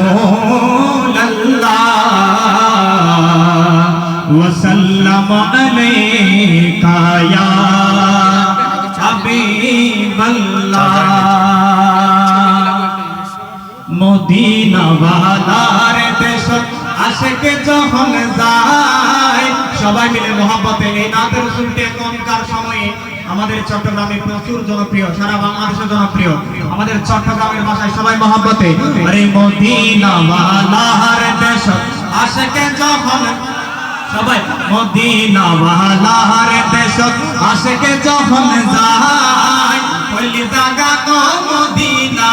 রাসূলাল্লাহ ওয়া সাল্লাম আলাইকা ইয়া হাবিবাল্লাহ মদিনা ওয়ালার দেশত আশিকে যখন যায় সবাই মিলে মহব্বতে এই নাতের রাসূলকে এখনকার সময়ে আমাদের চট্টগ্রামে প্রচুর জনপ্রিয়, সারা বাংলাদেশে জনপ্রিয়। আমাদের চট্টগ্রামের ভাষায় সবাই মহব্বতে আরে মদিনা ওয়ালার দেশত আশিকে যখন সবাই মদিনা ওয়ালার দেশত আশিকে যখন যায় কলি জাগা তো মদিনা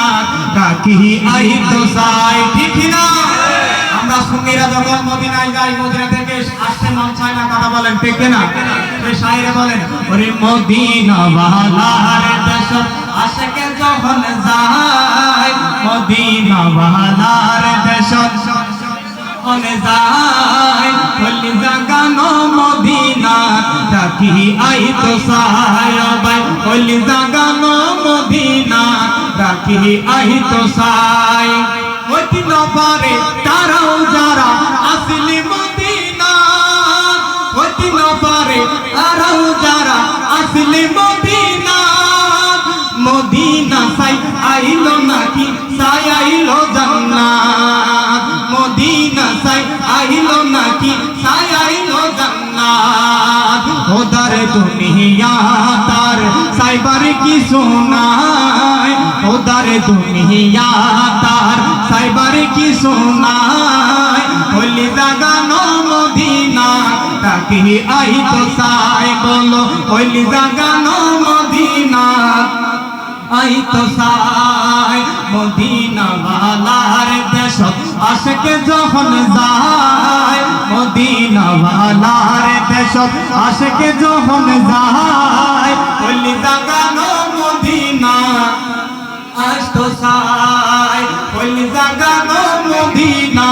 ডাকি আইতো সাই ঠিক না। আমরা সুন্নিরা যখন মদিনায় যাই মদিনা থেকে আসতে মন চায় না, কথা বলেন ঠিক না? সেই শায়রে বলেন ওরে মদিনা ওয়ালার দেশত আশিকে যখন যায় মদিনা ওয়ালার দেশত ওনে যায় কলি জাগানো মদিনা ডাকি আইতো সাই ভাই কলি জাগানো মদিনা ডাকি আইতো সাই ওইটি না পারে তারাও যারা আসলি মদিনা ওইটি না পারে তারাও যারা আসলি মদিনা মদিনা সাই আইলো নাকি সাই আইলো জান্নাত মদিনা সাই আইলো নাকি সাই আইলো জান্নাত ওদার দুনিয়া তার সাইবার কি শোনায় ওদার দুনিয়া তার সাইবার কি শোনায় কলি জাগানো মদিনা ডাকি আইতো সাই বলো কলি জাগানো মদিনা আইতো সাই মদিনা ওয়ালার দেশত আশিকে যখন যায় মদিনা ওয়ালার দেশত আশিকে যখন যায় কলি জাগানো মদিনা আইতো সাই কলি জাগানো মদিনা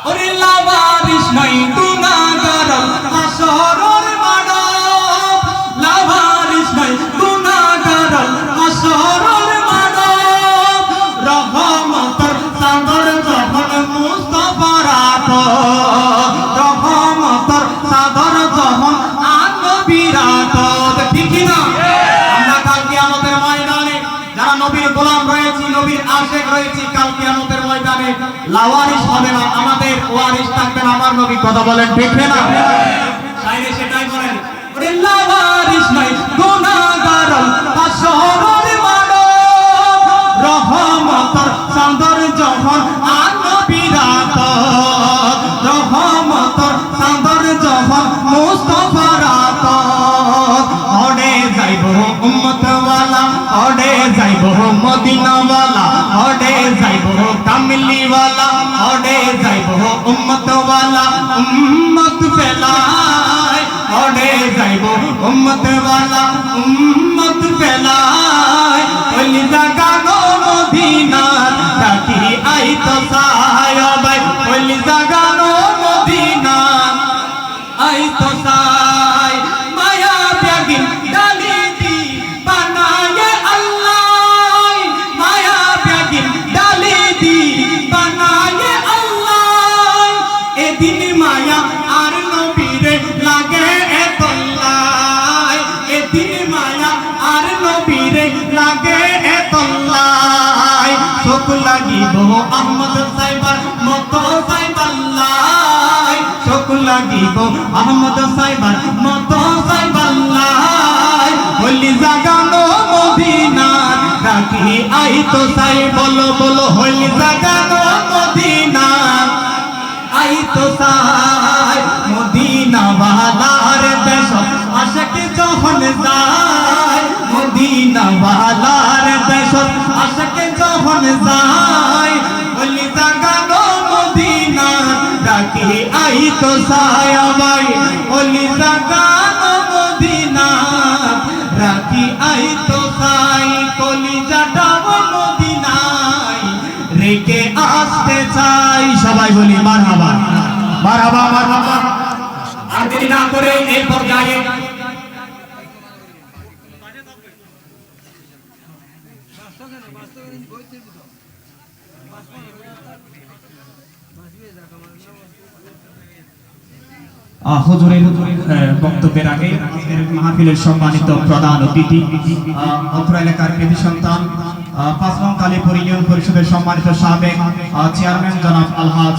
ওরে লাভারিস নাই গুনাহগার হাসরের মানব লাভারিস নাই গুনাহগার হাসরের মানব রহমতের সাগর যখন মুস্তাফার আপন রহমতের সাগর যখন নবীর আপন ঠিক না। আমরা কাল কিয়ামতের ময়দানে যারা নবীর গোলাম রয়েছি নবীর আশিক রয়েছি কাল কিয়ামতের ময়দানে লাওয়ারিস হবে না, আমাদের ওয়ারিস থাকবেন আমার নবী, কথা বলেন ঠিক না? শায়রে সেটাই বলেন ওরে লাওয়ারিস নাই গুনাহগার হাসরের মানব রহমতের সাগর যখন নবীর আপন রহমতের সাগর যখন মুস্তাফার আপন ওড়ে যাইব উম্মত ওয়ালা ওড়ে যাইব মদিনা ওয়ালা ওড়ে যাইব কামলি ওয়ালা ওড়ে যাইব উম্মত ওয়ালা উম্মত ফেলায় ওড়ে যাইব উম্মত ওয়ালা উম্মত ফেলায় কলি জাগানো মদিনা ডাকি আইতো সাই ভাই কলি জাগানো মদিনা আইতো সাই মায়া ব্যাগিন ডালি দি বানায়ে আল্লাহ মায়া ব্যাগিন ডালি দি বানায়ে আল্লাহ এদিন মায়া আর নবীরে লাগে এতল্লাই এদিন মায়া আর নবীরে লাগে এতল্লাই চোখ লাগিব আহমদ সাইবার মতো সাইবাল্লাই চোখ লাগিব আহমদ সাইবার মতো সাইবাল্লাই হলি জাগানো মদিনা ডাকি আইতো সাই বলো বলো হলি জাগানো মদিনা আইতো সাই মদিনা ওয়ালার দেশত আশিকে যখন যায় মদিনা ওয়ালার দেশত আশিকে যখন যায় হলি জাগানো মদিনা ডাকি আইতো সাই ভাই হলি জাগানো মদিনা ডাকি আইতো সাই কলিজাটা মদিনায় রেখে আসতে চাই সবাই বলি মারহাবা মারহাবা মারহাবা। আর দেরি না করে এই পর্যায়ে হুজুরের বক্তব্যের আগে আজকের মাহফিলের সম্মানিত প্রধান অতিথি অত্র এলাকার কৃতি সন্তান ৫ নং কালীপুর ইউনিয়ন পরিষদের সম্মানিত সাবেক চেয়ারম্যান জনাব আলহাজ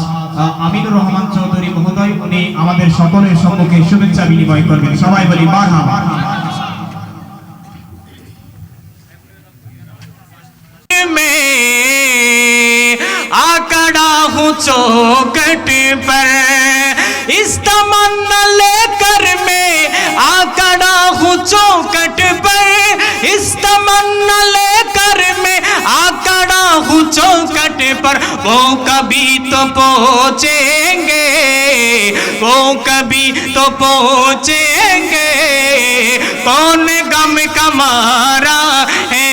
আমিনুর রহমান চৌধুরী মহোদয়, উনি আমাদের সকলের সম্মুখে শুভেচ্ছা বিনিময় করবেন। সবাই বলি মারহাবা। आकड़ा हूँ चौकट पर इस तमन्ना लेकर मैं आकड़ा हूँ चौकट पर इस तमन्ना लेकर मैं आकड़ा हूँ चौकट पर वो कभी तो पहुँचेंगे, वो कभी तो पहुँचेंगे। कौन गम का मारा है,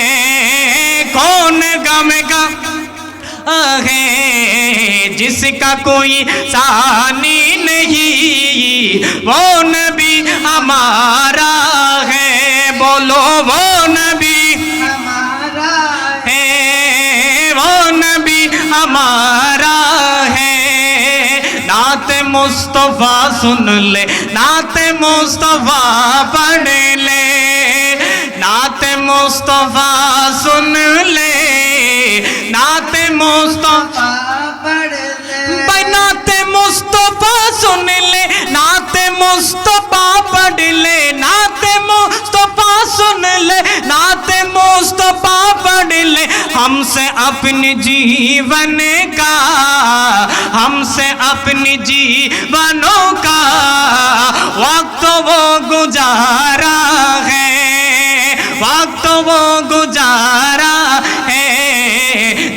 कौन गम का है, जिसका कोई सानी नहीं, वो नबी हमारा है। बोलो वो नबी हमारा है, वो नबी हमारा है। नात मुस्तफा सुन ले, नात मुस्तफा पढ़ ले, नात मुस्तफा सुन ले, नाते मुस्तफा पढ़ ले, भाई नाते मुस्तफा सुन ले, नाते मुस्तफा पढ़ ले, नाते मुस्तफा सुन ले, नाते मुस्तफा पढ़ ले। हमसे अपने जीवन का, हमसे अपने जीवनों का वक्त वो गुजारा है, वक्त वो गुजारा है,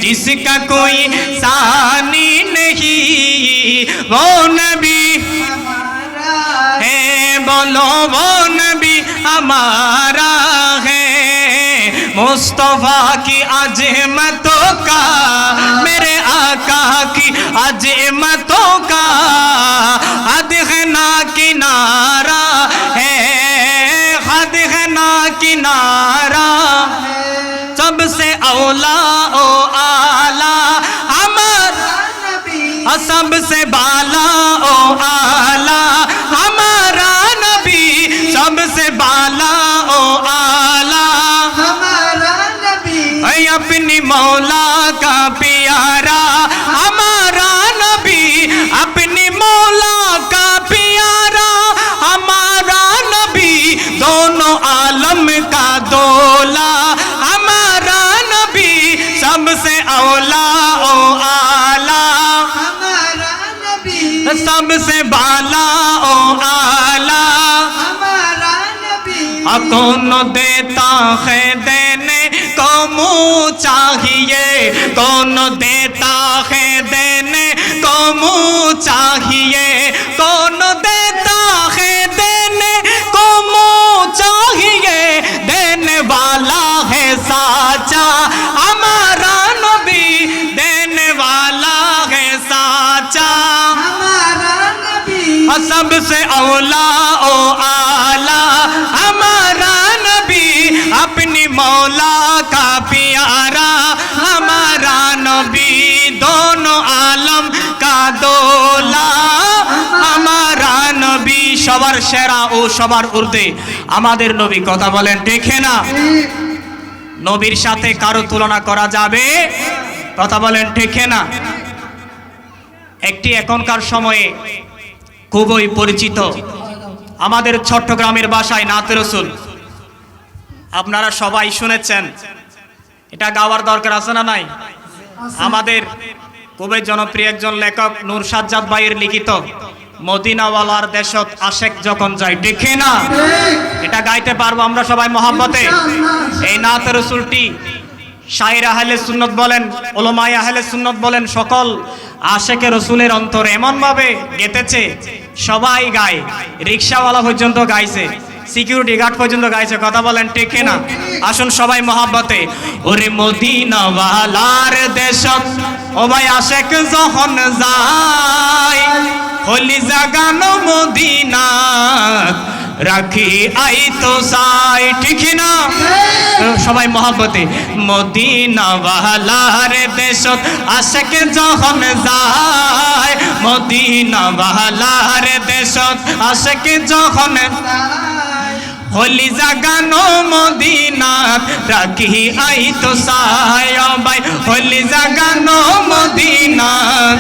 जिसका कोई सानी नहीं, वो नबी हमारा है। बोलो वो नबी हमारा है। मुस्तफा की अजमतों का, मेरे आका की अजमतों का हद है ना किनारा है, हद है ना किनारा। सबसे औला ओ आला हमारा नबी, सबसे बाला ओ आला हमारा नबी, सबसे बाला ओ आला हमारा नबी। अपनी मौला का प्यारा हमारा नबी, अपनी मौला का प्यारा हमारा नबी। दोनों आलम का दोला सबसे औला ओ आला हमारा नबी, सबसे बाला ओ आला हमारा नबी। कौन देता है देने को मुँह चाहिए, कौन देता है देने को मुँह चाहिए, कौन देता है देने को मुँह चाहिए। देने वाला है साचा हमारा नबी, देने वाला है साचा हमारा नबी। सबसे औला ओ आला हमारा नबी, अपनी मौला का प्यारा हमारा नबी। दोनों आलम का दोला हमारा नबी। সবার সেরা ও সবার ঊর্ধ্বে আমাদের নবী। কথা বলেন ঠিক না? নবীর সাথে কারো তুলনা করা যাবে? কথা বলেন ঠিক না? একটি এখনকার সময়ে খুবই পরিচিত আমাদের চট্টগ্রামের ভাষায় নাতে রসুল, আপনারা সবাই শুনেছেন। এটা গাওয়ার দরকার আছে না নাই? আমাদের খুবই জনপ্রিয় একজন লেখক নূর সাজ্জাদ ভাইয়ের লিখিত মদিনাওয়ালার দেশত আশেক যখন যায়, ঠিক না? এটা গাইতে পারবো আমরা সবাই মহব্বতে। এই নাতে রসুলটি শায়ের আহলে সুন্নত বলেন, উলামায়ে আহলে সুন্নত বলেন, সকল আশেকে রসুলের অন্তরে এমন ভাবে গেতেছে, সবাই গায়, রিক্সাওয়ালা পর্যন্ত গাইছে, সিকিউরিটি গার্ড পর্যন্ত গাইছে। কথা বলেন ঠিক না? আসুন সবাই মহব্বতে। ওরে মদিনাওয়ালার দেশত ও ভাই আশেক যখন যায়, হলি জাগানো মদিনাত রাখি আই তো সাই, ঠিক না? সবাই মহব্বতে মদিনা ওয়ালার দেশত আশিক যখন যায়, মদিনা ওয়ালার দেশত আশিক যখন হলি জাগানো মদিনাত রাখি আই তো সাই, ভাই হলি জাগানো মদিনাত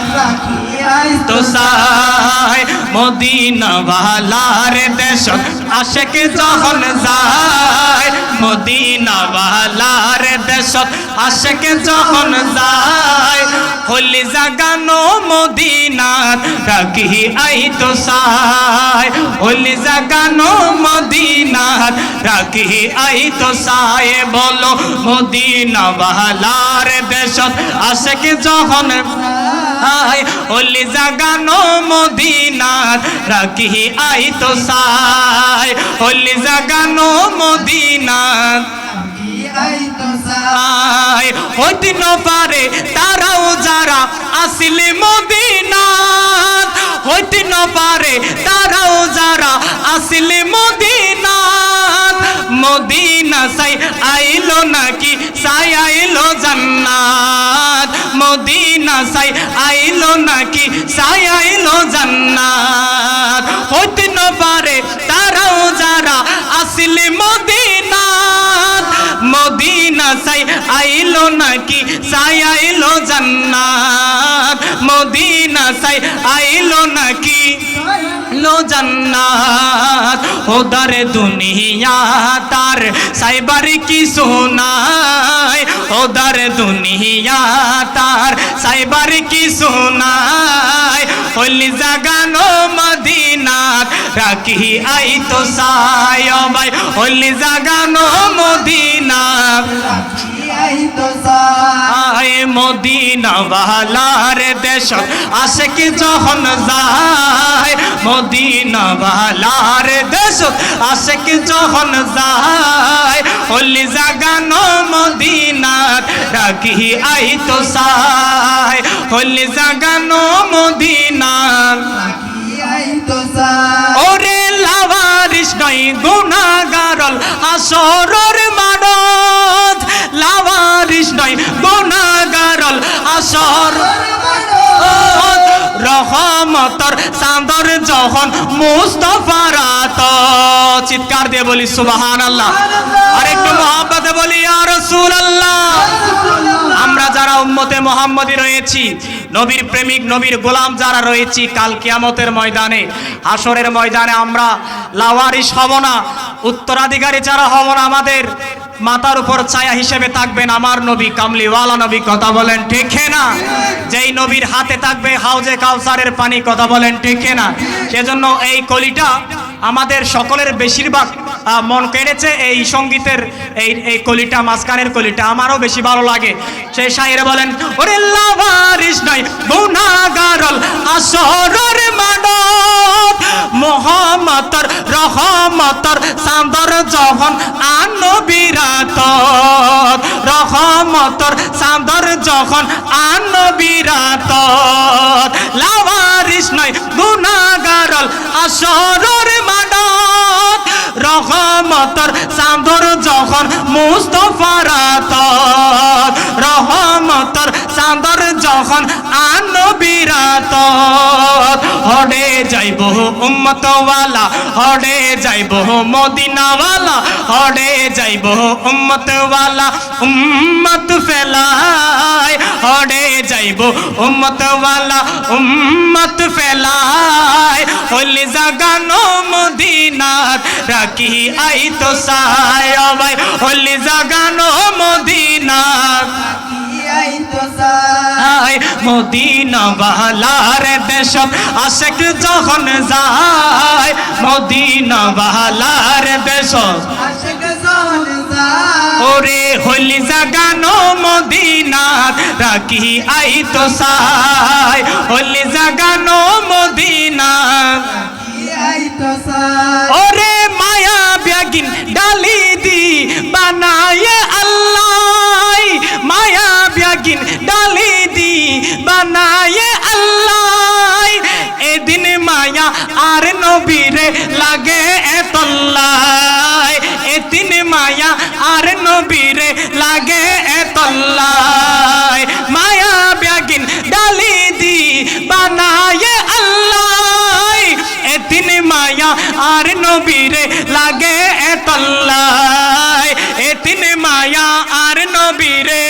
তো সাই, মদিনা ওয়ালার দেশত আশিক যখন যায়, মদিনা ওয়ালার দেশত আশিক যখন যায়, হলি জাগানো মদিনাত রাখি আই তো সাই, হলি জাগানো মদিনাত রাখি আই তো সাই। বলো মদিনা ওয়ালার দেশত আশিক যখন যায়, হলি জাগানো মদিনাত রাখি আই তো সাই, হলি জাগানো মদিনাত হইতে ন পারে তারাও যারা আসিলে মদিনাত, হইতে ন পারে তারাও যারা আসিলে মদিনাত, মদিনা সাই আইলো নাকি সাই আইলো জান্নাত, মদিনা সাই আইলো নাকি সাই আইলো জান্নাত, হইতে ন পারে তারাও যারা আসিলে মদিনাত, মদিনা সাই আইলো নাকি সাই আইলো জান্নাত, মদিনা সাই আইলো নাকি লো জান্নাত। ওদার দুনিয়া তার সাইবার কি সোনাই, ওদার দুনিয়া তার সাইবার কি সোনাই, হলি জাগানো মদিনাত রাখি আই তো সাই, ভাই হলি জাগানো মদিনাত আয়, মদিনা ওয়ালার দেশত আশিক যখন যায়, মদিনা ওয়ালার দেশত আশিক যখন যায়, হলি জাগানো মদিনাত রাখি আই তো সাই, হলি জাগানো মদিনাত ওরে লাওয়ারিস নয় গুনাহগারল আসরর মানত, লাওয়ারিস নয় গুনাহগারল আসর রহমতর চাঁদর যখন মুস্তাফার আত, চিৎকার দিয়ে বলি সুবহানাল্লাহ, আর একটু মহব্বতে বলি ইয়া রাসূলুল্লাহ। আমরা যারা উম্মতে মুহাম্মদী রয়েছি, নবীর প্রেমিক নবীর গোলাম যারা রয়েছি, কাল কিয়ামতের ময়দানে হাসরের ময়দানে আমরা লাওয়ারিস হব না, উত্তরাধিকারী যারা হব না, আমাদের মাথার উপর ছায়া হিসেবে থাকবেন আমার নবী কামলিওয়ালা নবী, কথা বলেন ঠিক না? যেই নবীর হাতে থাকবে হাউজে কাউসারের পানি, কথা বলেন ঠিক না? সেজন্য এই কলিটা আমাদের সকলের বেশিরভাগ মন কেড়েছে, এই সঙ্গীতের এই কলিটা, মাঝখানের কলিটা আমারও বেশি ভালো লাগে। সেই শায়েরে বলেন ওরে লাওয়ারিস নাই গুনাহগারল আসরর মানত, মুহাম্মদর রহমতর চাঁদর যখন আনবিরাত, রহমতর চাঁদর যখন আনবিরাত, লাওয়ারিস নাই গুনাহগারল আসরর মানত, রহমতর চাঁদর যখন মুস্তাফার আত, রহমতর চাঁদর যখন আনবিরাত, হড়ে যাইব উম্মতওয়ালা, হড়ে যাইব মদিনাওয়ালা, হড়ে যাইব উম্মতওয়ালা, উম্মত ফেলায়, হড়ে যাইব উম্মতওয়ালা, উম্মত ফেলায়, হলি জাগানো মদিনাত রাখি আই তো সাই, ভাই হলি জাগানো মদিনাত মদিনা ওয়ালার দেশত আশিক যখন যায়, মদিনা ওয়ালার দেশত ওরে হলি জাগানো মদিনাত রাখি আই তো সাই, হলি জাগানো মদিনাত ওরে মায়া ব্যাগিন ডালি দি বানায়ে আল্লাহ, মায়া ব্যাগিন ডালি দি বানায়ে আল্লাহ, এদিন মায়া আর নবীরে লাগে এত এতল্লায় এতিন মায়া আর নবীরে লাগে এতল্লায় মায়া ব্যাগিন ডালি দি বানায় আল্লাহ এতিন মায়া আর নবীরে লাগে এতল্লায় এতিন মায়া আর নবীরে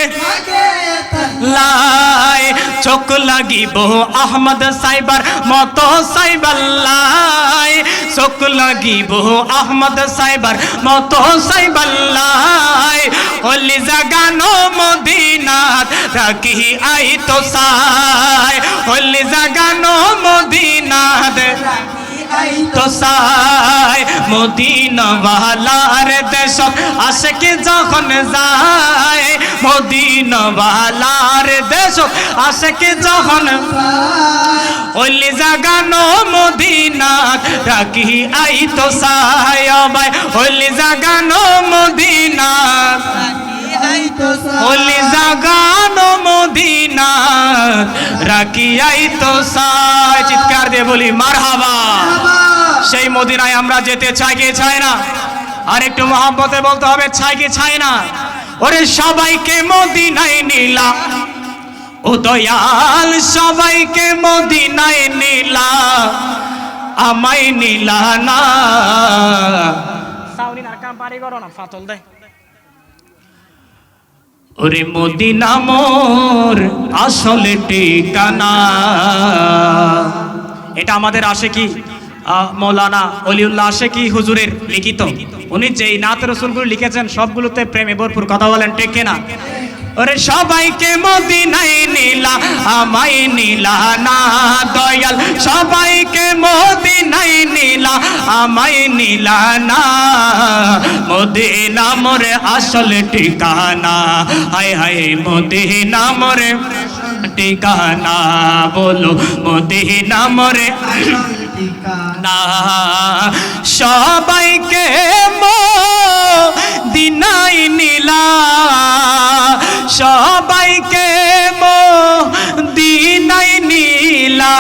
লাই চোখ লাগিব আহমদ সাইবার মতো সাইবাল্লাই চোখ লাগিব আহমদ সাইবার মতো সাইবাল্লাই হলি জাগানো মদিনাত রাখি আই তো সাই হলি জাগানো মদিনাত তো সাই মদিনা ওয়ালার দেশ আশিক যখন যায় মদিনা ওয়ালার দেশ আশিক যখন ওলি জাগানো মদিনা রাখি আই তো সাই ভাই ওলি জাগানো মদিনা ওলি জাগানো মদিনা রাখি আই তো সাই চিৎকার দিয়ে বলি মারহাবা সেই মদিনায় আমরা যেতে চাই কি চাই না আর একটু মহব্বতে বলতে হবে চাই কি চাই না ওরে সবাইকে মদিনায় নিলা ও দয়াল সবাইকে মদিনায় নিলা আমায় নিলা না সাউনি না কাম পারি করো না ফাতল দে ওরে মদিনা মোর আসলে ঠিকানা এটা আমাদের আশিকি মৌলানা অলিউল্লাহ আশিকি হুজুরের লিখিত উনি যেই নাত রসুলগুলো লিখেছেন সবগুলোতে প্রেমে ভরপুর কথা বলেন ঠিক না ওরে সবাইকে মদিনায় নিলা আমায় নিলা না দয়াল সবাইকে মদিনায় নিলা আমায় নিলা না মদিনা মোরে আসল ঠিকানা হায় হায় মদিনা মোরে ঠিকানা বলো মদিনা মোরে না সবাইকে মদিনায় নিলা সবাইকে মদিনায় নিলা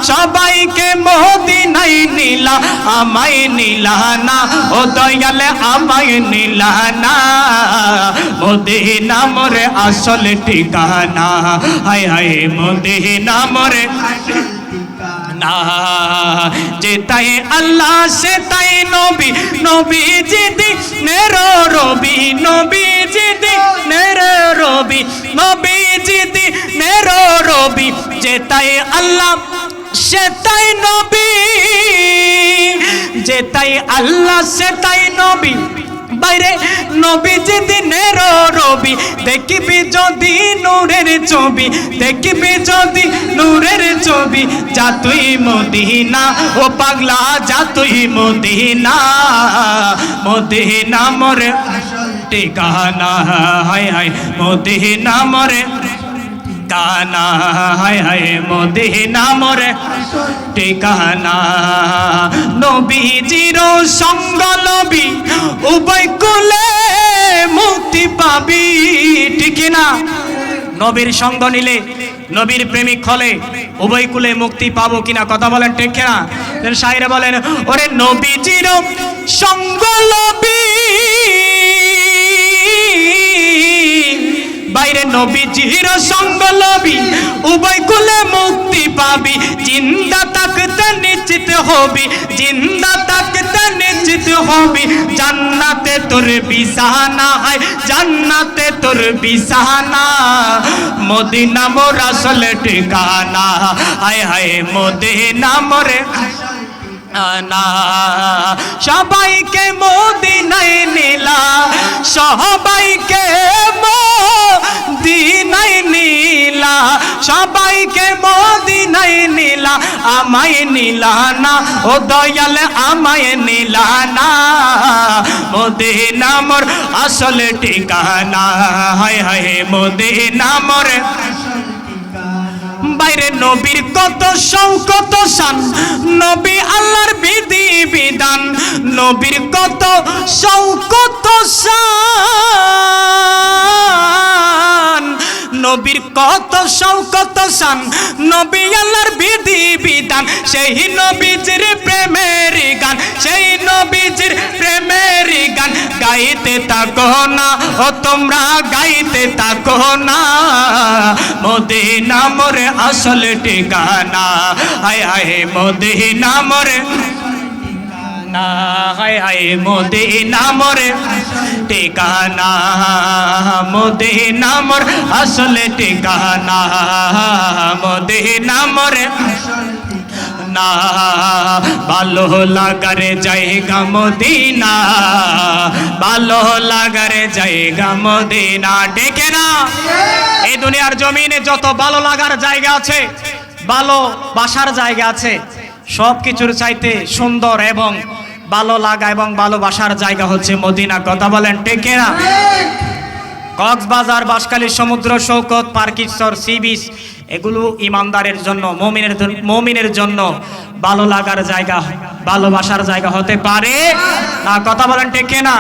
সবাইকে মদিনায় নিলা আমায় নিলা না ও দয়ালে আমায় নিলা না মদিনা মোরে আসল ঠিকানা হায় হায় মদিনা মোরে না যেতাই আল্লাহ সেতাই নবী নবী জিদি নেরো রবি নবী জিদি নেরো রবি নবী জিদি নেরো রবি যেতাই আল্লাহ সেতাই নবী যেতাই আল্লাহ সেতাই নবী বাইরে নবী যেদিনের রবি দেখিবি যদি নূরের ছবি দেখিবি যদি নূরের ছবি যা তুই মদিনা ও পাগলা যা তুই মদিনা মদিনা মোরে ঠিকানা হায় হায় মদিনা মোরে ঠিকানা হায় হায় মদিনা মোরে ঠিকানা নবীজির সঙ্গ লবি উভয় কুলে মুক্তি পাবি ঠিক না নবীর সঙ্গ নিলে নবীর প্রেমিক হলে উভয় কুলে মুক্তি পাবো কিনা কথা বলেন ঠিক না শায়রে বলেন ওরে নবীজির সঙ্গ লবি বাইরে নবীজির সঙ্গ লবি উভয় কুলে মুক্তি পাবি জিন্দা থাকতে নিশ্চিত হবি জিন্দা থাকতে নিশ্চিত হবি জান্নাতে তোর বিছানা হয় জান্নাতে তোর বিছানা মদিনা মোর আসল ঠিকানা হায় হায় মদিনা মোরে না সবাইকে মদিনায় নিলা সবাইকে মদিনায় নিলা সবাইকে মদিনায় নিলা আমায় নিলা না ও দয়াল আমায় নিলা না মদিনা মোর আসল ঠিকানা হায় হায় মদিনা মোর বাইরে নবীর কত শৌকত শান নবী আল্লাহর বিধি বিধান নবীর কত শৌকত শান নবীর কত শৌকত শান, নবী আল্লাহর বিধি বিধান, সেই নবীজির প্রেমের গান, সেই নবীজির প্রেমের গান গাইতে থাকো না ও তোমরা, গাইতে থাকো না। মদিনা মোর আসল ঠিকানা, হায় হায় মদিনা মোর না, হায় হায় মদিনা মোর ঠিকানা, মদিনা মোর আসল ঠিকানা, মদিনা মোর না। ভালো লাগার জায়গা মদিনা, ভালো লাগার জায়গা মদিনা, ডেকে না। এই দুনিয়ার জমিনে যত ভালো লাগার জায়গা আছে, ভালো বাসার জায়গা আছে, সব কিছুর চাইতে সুন্দর এবং ভালো লাগা এবং ভালোবাসার জায়গা হচ্ছে মদিনা। কথা বলেন ঠিক না? কক্সবাজার, বাঁশখালী, সমুদ্র সৈকত, পার্কিশ্বর, সি বিচ, এগুলো ইমানদারের জন্য, মুমিনের জন্য ভালো লাগার জায়গা, ভালোবাসার জায়গা হতে পারে না। কথা বলেন ঠিক না?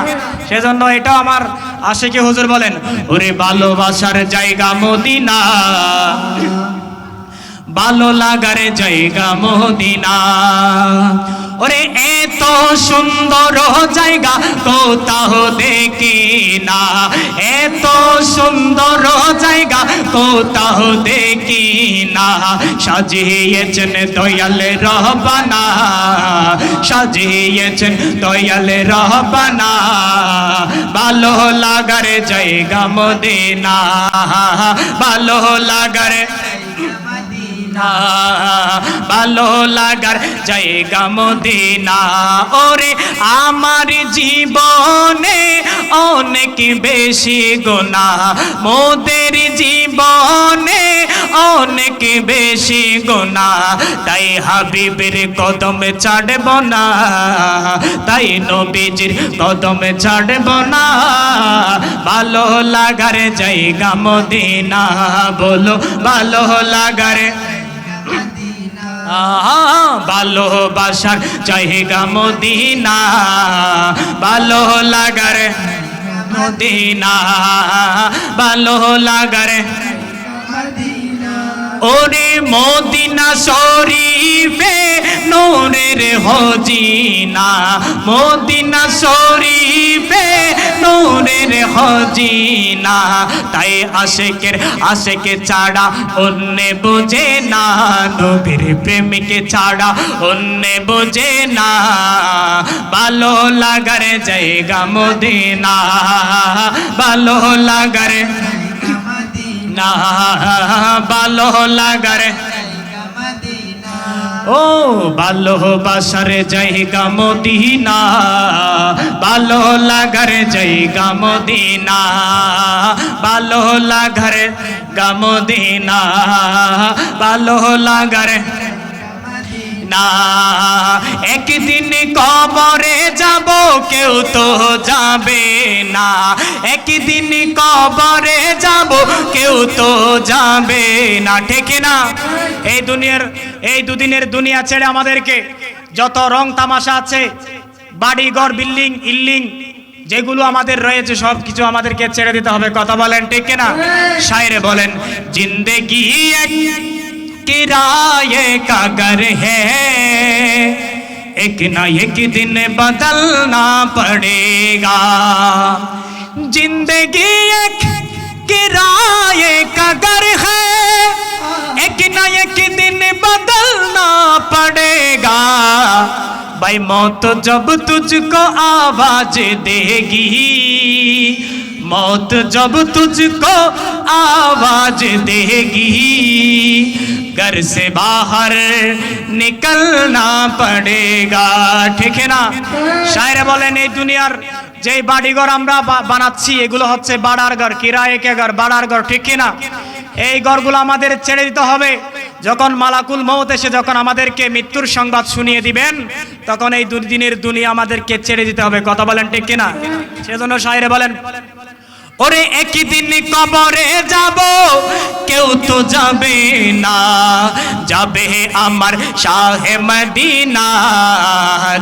সেজন্য এটাও আমার আশিকি হুজুর বলেন, ওরে ভালোবাসার জায়গা মদিনা, ভালো লাগার জায়গা মদিনা। ওরে এত সুন্দর জায়গা কোথাও দেখি না, এত সুন্দর জায়গা কোথাও দেখি না। সাজিয়েছেন দয়াল রহবানা, সাজিয়েছেন দয়াল রহবানা, ভালো লাগার জায়গা মদিনা, ভালো লাগার ভালো লাগার জায়গা মদিনা। ওরে আমার জীবনে অনেক বেশি গুনাহ, মোদের জীবনে অনেক বেশি গুনাহ, তাই হাবিবের কদম ছাড়ব না, তাই নবীজির কদম ছাড়ব না। ভালো লাগার জায়গা মদিনা, বলো ভালো লাগার, ভালোবাসার জায়গা মদিনা, ভালো লাগার মদিনা, ভালো লাগার। ওরে মদিনা শরীফে নূরের হজিনা, মদিনা শরীফে নূরের হজিনা, তাই আশিকের আশিকে ছাড়া অন্য বোঝে না, নবীর প্রেমিকে ছাড়া অন্য বোঝে না। ভালো লাগার জায়গা মদিনা, ভালো লাগার না, ভালো লাগার, ও ভালোবাসার জায়গা মদিনা, ভালো লাগার জায়গা মদিনা, ভালো লাগার মদিনা, ভালো লাগার না। একদিন কবরে যাব, কেউ তো যাবে না, একদিন কবরে যাব, কেউ তো যাবে না, ঠিক না? এই দুদিনের দুনিয়া ছেড়ে আমাদেরকে যত রং তামাশা আছে, বাড়ি ঘর, বিল্ডিং, ইল্ডিং যেগুলো আমাদের রয়েছে, সব কিছু আমাদেরকে ছেড়ে দিতে হবে। কথা বলেন ঠিক না? শায়রে বলেন, জিন্দেগি এক किराए का घर है, एक ना एक दिन बदलना पड़ेगा। जिंदगी एक किराए का घर है, एक ना एक दिन बदलना पड़ेगा। भाई मौत जब तुझको आवाज देगी, मौत जब तुझको आवाज देगी, घर से बाहर निकलना पड़ेगा। ठीक है ना? शायरे बोलेन এই দুনিয়ার যে বাড়িঘর আমরা বানাচ্ছি, এগুলো হচ্ছে বাড়ার ঘর, কিরায়ে কে ঘর, বাড়ার ঘর, ঠিক কি না? এই ঘরগুলো আমাদের ছেড়ে দিতে হবে। যখন মালাকুল মউত এসে যখন আমাদেরকে মৃত্যুর সংবাদ শুনিয়ে দিবেন, তখন এই দুদিনের দুনিয়া আমাদেরকে ছেড়ে দিতে হবে। কথা বলেন ঠিক কি না? সেজন্য শায়রে বলেন, ওরে একদিন কবরে যাব, কেউ তো যাবে না, যাবে আমার শাহে মদিনা,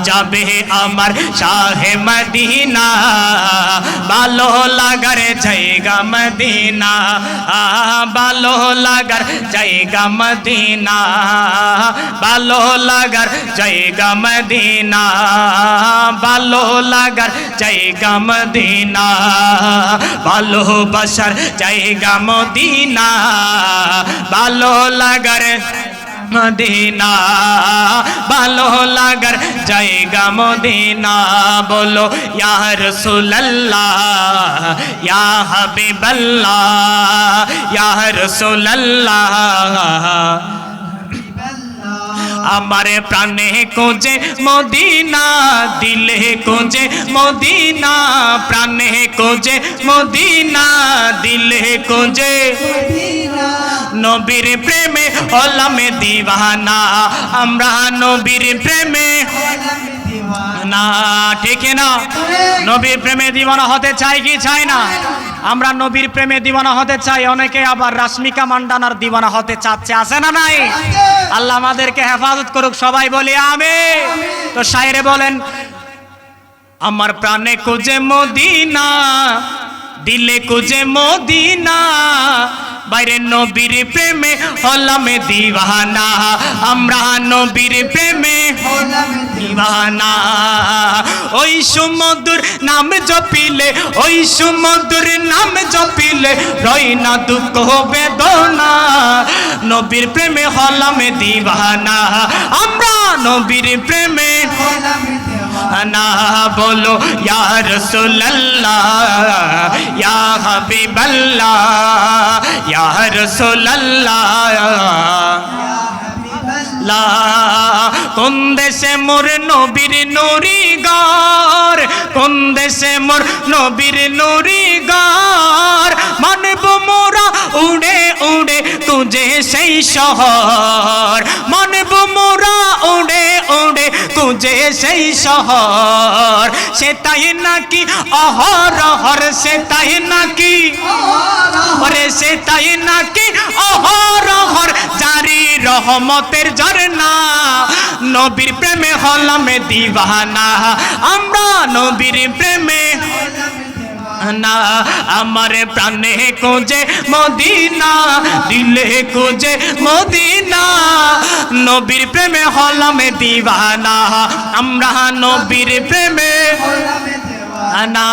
যাবে আমার শাহে মদিনা, ভালো লাগার জায়গা মদিনা, ভালো লাগার জায়গা মদিনা, ভালো লাগার জায়গা মদিনা, ভালো লাগার জায়গা মদিনা, ভালোবাসার জায়গা মদিনা, ভালো লাগার মদিনা, ভালো লাগার জায়গা মদিনা। বলো ইয়া রাসূলুল্লাহ ইয়া হাবিবাল্লাহ ইয়া রাসূলুল্লাহ। আমার প্রাণে কোজে মদিনা, দিলে কোজে মদিনা, প্রাণে কোজে মদিনা, দিলে কোজে নবীর প্রেমে হলাম দিওয়ানা, আমরা নবীর প্রেমে না, ঠিক না? নবীর প্রেমে দিওয়ানা হতে চাই কি চাই না? আমরা নবীর প্রেমে দিওয়ানা হতে চাই, অনেকে আবার রাশ্মিকা মান্ডানার দিওয়ানা হতে চাচ্ছে, আছে না নাই? আল্লাহ আমাদেরকে হেফাজত করুক, সবাই বলি আমিন। তো শায়রে বলেন, আমার প্রাণে খুঁজে মদিনা, দিলে খুঁজে মদিনা, বাইরে নবীর প্রেমে হলাম দিওয়ানা, আমরা নবীর প্রেমে দিওয়ানা। ওই সুমধুর নাম জপিলে, ওই সুমধুর নাম জপিলে, রই না দুঃখ বেদনা, নবীর প্রেমে হলাম দিওয়ানা, আমরা নবীর প্রেমে না। বলো ইয়া রাসূলুল্লাহ ইয়া হাবিবাল্লাহ ইয়া রাসূলুল্লাহ। কোন দেশে মোর নবীর নুরি ঘর, কোন দেশে মোর নবীর নুরি ঘর, মানব মোরা উড়ে উড়ে তুঝে সেই শহর, মানব মোরা উড়ে উড়ে তুঝে সেই শহর, সে তাই নাকি অহরহর, সে তাই নাকি ওরে, সে তাই নাকি অহরহর জারি রহমতের ঝরনা, নবীর প্রেমে হলাম দিওয়ানা, আমরা নবীর প্রেমে না। আমার প্রাণে খোঁজে মদিনা, দিলে খোঁজে মদিনা, নবীর প্রেমে হলাম দিওয়ানা, আমরা নবীর প্রেমে না।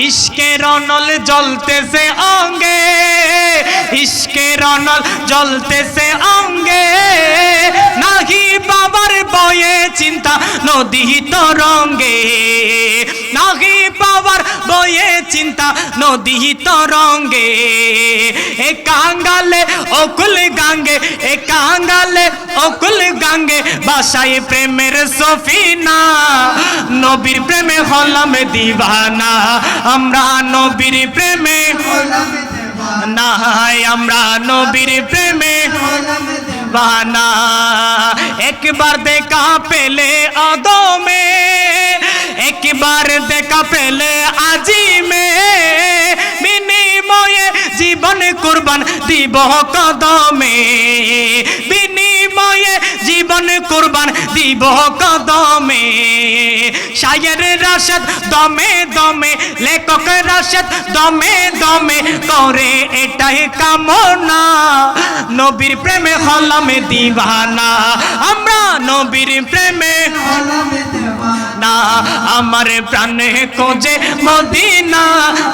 ইশকের রনল জ্বলতেছে অঙ্গে, ইশকের রনল জ্বলতেছে অঙ্গে, নাহি বাবার বয়ে চিন্তা নদী তরঙ্গে, নাহি বাবার বয়ে চিন্তা নদী তরঙ্গে, এ কাঙ্গালে অকুল গাঙ্গে, এ কাঙ্গালে অকুল গাঙ্গে, বাসায় প্রেমের সফিনা, নবীর প্রেমে হলাম দিওয়ানা, আমরা নবীর প্রেমে না, আমরা নবীর প্রেমে দিওয়ানা। একবার দেখা পেলে আদমে, একবার দেখা পেলে আজিমে, বিনিময়ে জীবন কুরবান দিব কদমে, বিনিময়ে জীবন কুরবান দিব কদমে। শায়ের রাশেদ দমে দমে, লেখক রাশেদ দমে দমে করে এটাই কামনা, নবীর প্রেমে হলাম দিওয়ানা, আমরা নবীর প্রেমে না। আমার প্রাণে খোঁজে মদিনা,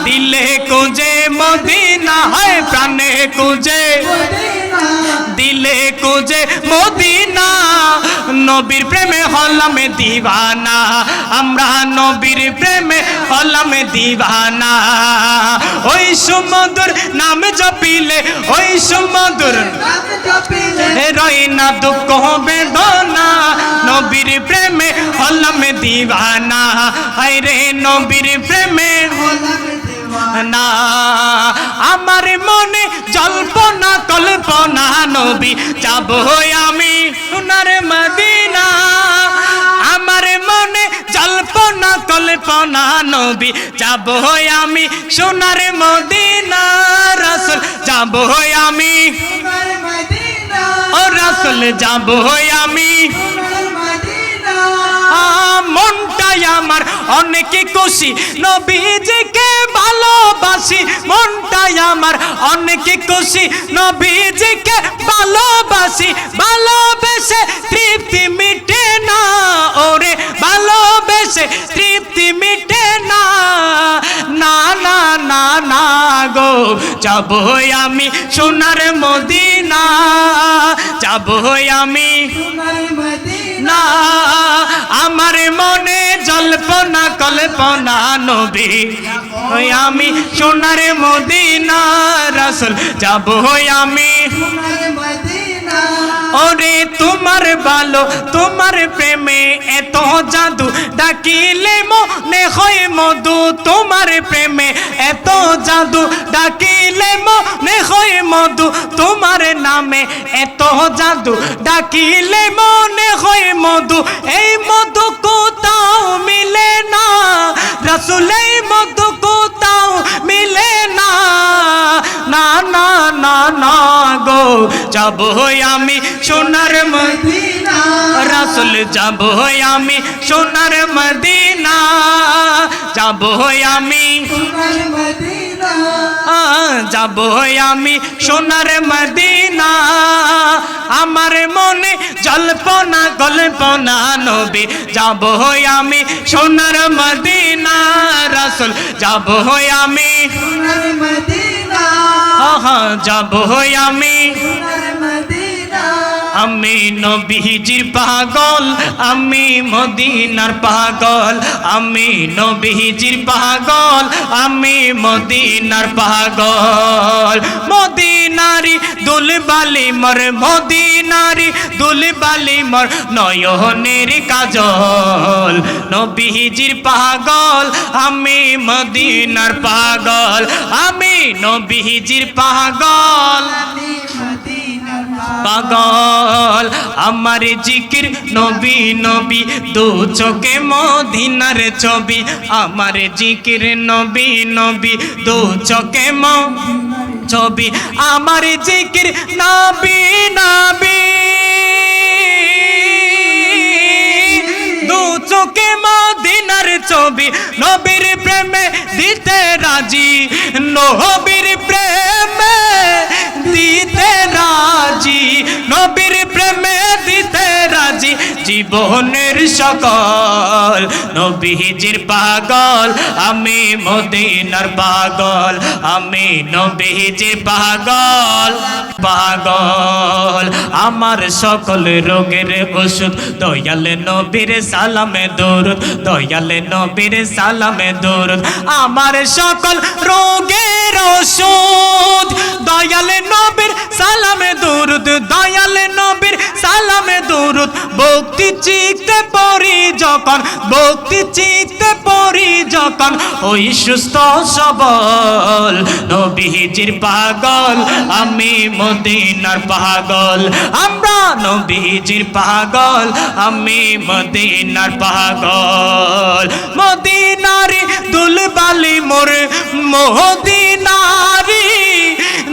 দিলে খোঁজে মদিনা, হয় প্রাণে খোঁজে দিলে খোঁজে মদিনা, নবীর প্রেমে হলাম দিওয়ানা, আমরা নবীর প্রেমে হলাম দিওয়ানা। ওই সুমধুর নাম জপিলে, ওই সুমধুর রই না দুঃখ বেদনা, নবীর প্রেমে হলাম দিওয়ানা, হায়রে নবীর প্রেমে না। আমার মনে জল্পনা কল্পনা, নবী যাব আমি সোনার মদিনা, আমার মনে জল্পনা কল্পনা নবী যাব আমি সোনার মদিনা রাসূল যাব আমি সোনার মদিনা ও রাসূল যাব আমি সোনার মদিনা মনটাই আমার অনেক খুশি নবীজিকে ভালোবাসি মনটাই আমার অনেক খুশি নবীজিকে ভালোবাসি ভালোবেসে তৃপ্তি মিটে না ওরে ভালোবেসে তৃপ্তি মিটে না না না না না গো যাব আমি সোনার মদিনা যাব আমি সোনার মদিনা না আমার মনে জল্পনা কল্পনা নবী ওই আমি সোনার মদিনা রাসূল যাব আমি সোনার মদিনা ওরে তোমার ভালো তোমার প্রেমে এত জাদু ডাকিলে মনে হয় মধু তোমার প্রেমে এত জাদু ডাকিলে মনে হয় মধু তোমার নামে এত জাদু ডাকিলে মনে হয় মধু এই মধু কোথাও মিলে না রাসূল এই মধু কোথাও মিলে না না না না না গো যাব আমি সোনার মদিনা রাসূল যাব আমি সোনার মদিনা যাব আমি সোনার মদিনা যাব আমি সোনার মদিনা আমার মনে জল্পনা কল্পনা নবী যাব আমি সোনার মদিনা রাসূল যাব আমি সোনার মদিনা যাব আমি সোনার মদিনা আমি নবীজির পাগল আমি মদিনার পাগল আমি নবীজির পাগল আমি মদিনার পাগল মদিনারি দুলবালি মর মদিনারি দুলবালি মর নয়নের কাজল নবীজির পাগল আমি মদিনার পাগল আমি নবীজির পাগল আমি মদিনার পাগল আমার জিকির নবী নবী দু চোখে মদিনার ছবি আমার জিকির নবী নবী দু চোখে ছবি আমার জিকির নবী নবী দু চোখে মদিনার ছবি নবীর প্রেমে দিতে রাজি নবীর প্রেমে দিতে রাজি নবীর প্রেমে দিতে রাজি জীবনের সকল নবীজির পাগল আমি মদিনার পাগল আমি নবীজির পাগল পাগল আমার সকল রোগের ওষুধ দয়াল নবীর সালামে দরুদ দয়াল নবীর সালামে দরুদ আমার সকল রোগের ওষুধ দয়াল নবীর সালামে দরুদ দয়াল নবীর সালামে দরুদ ভক্তি চিত্তে পড়ি যখন ভক্তি চিত্তে পড়ি যখন ওই সুস্থ সবল নবীজির পাগল আমি মদিনার পাগল আমরা নবীজির পাগল আমি মদিনার পাগল মদিনারি দুলবালি মোর মদিনারি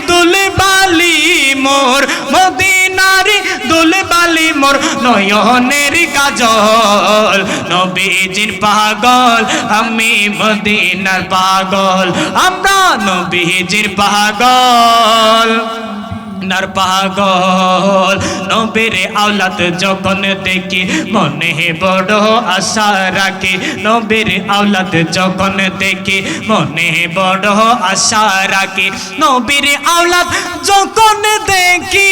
দুলবালি মোর মদিনারি দুলবালি মোর নয়নের কাজল নবীজির পাগল আমি মদিনার পাগল আমরা নবীজির পাগল নার পাগল নবীর আওলাদ যখন দেখি মনে বড় আশা রাখি নবীর আওলাদ যখন দেখি মনে বড় আশা রাখি নবীর আওলাদ যখন দেখি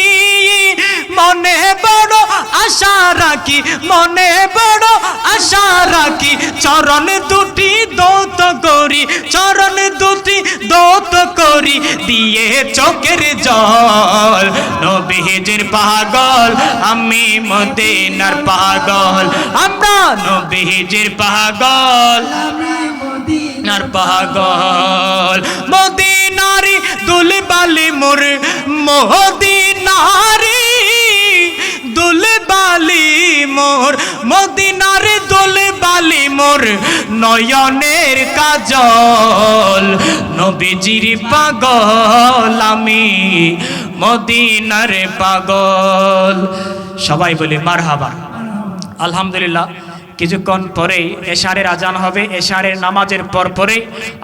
মনে বড় আশা রাখি মনে বড় আশা রাখি চরণ দুটি দৌত করি চরণ দুটি দৌত করি দিয়ে চোখের জল নবীজির পাগল আমি মদিনার পাগল আমরা নবীজির পাগল আমি মদিনার মদিনার পাগল মদিনারি দুলবালি মোর মদিনারি দুলবালি মোর মদিনারি দুলবালি মোর নয়নের কাজল, নবীজির পাগল আমি মদিনার পাগল। সবাই বলে মারহাবা। আলহামদুলিল্লাহ, কিছুক্ষণ পরেই এশারের আজান হবে। এশারের নামাজের পরে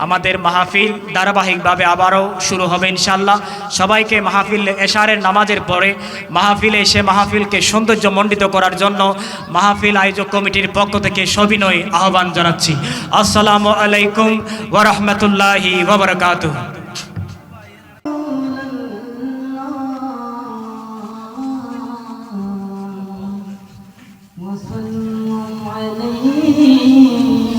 আমাদের মাহফিল ধারাবাহিকভাবে আবারও শুরু হবে ইনশাল্লাহ। সবাইকে মাহফিল এশারের নামাজের পরে মাহফিলে এসে মাহফিলকে সৌন্দর্যমণ্ডিত করার জন্য মাহফিল আয়োজক কমিটির পক্ষ থেকে সবিনয় আহ্বান জানাচ্ছি। আসসালামু আলাইকুম ওয়া রাহমাতুল্লাহি ওয়া বারাকাতুহু। আসসালামু আলাইকুম ওয়া রাহমাতুল্লাহি ওয়া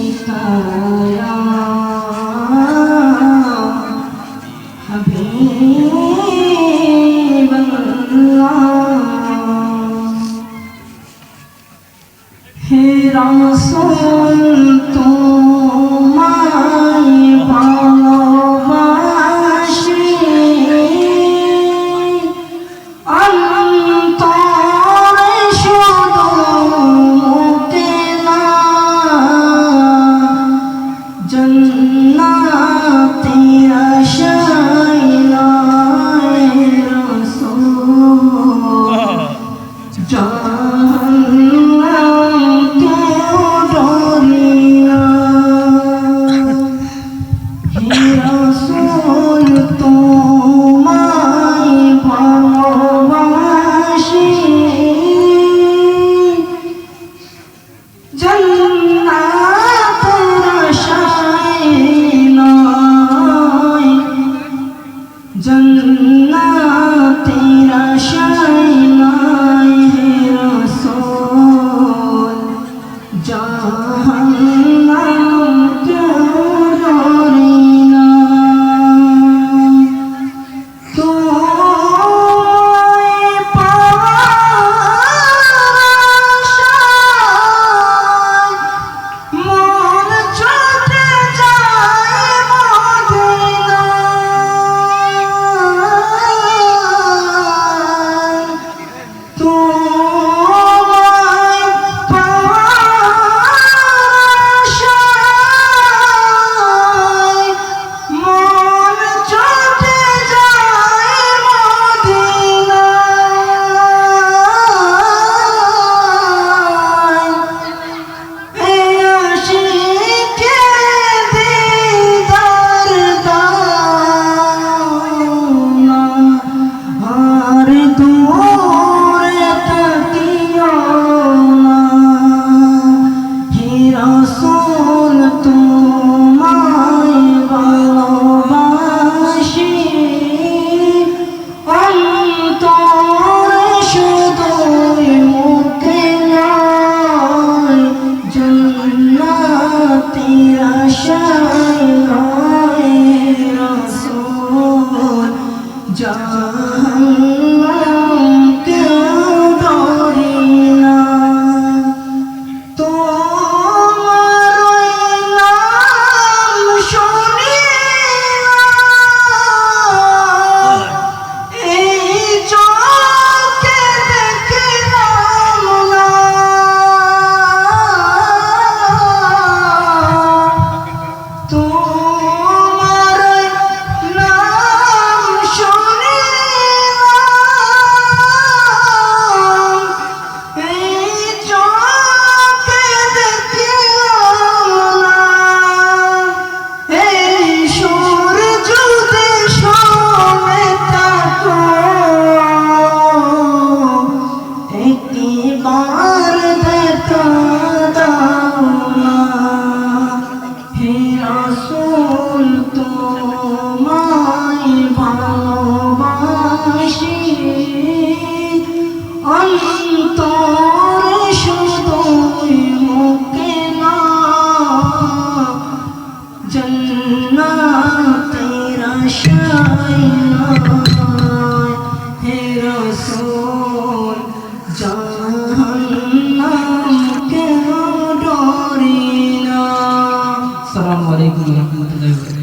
বারাকাতুহু।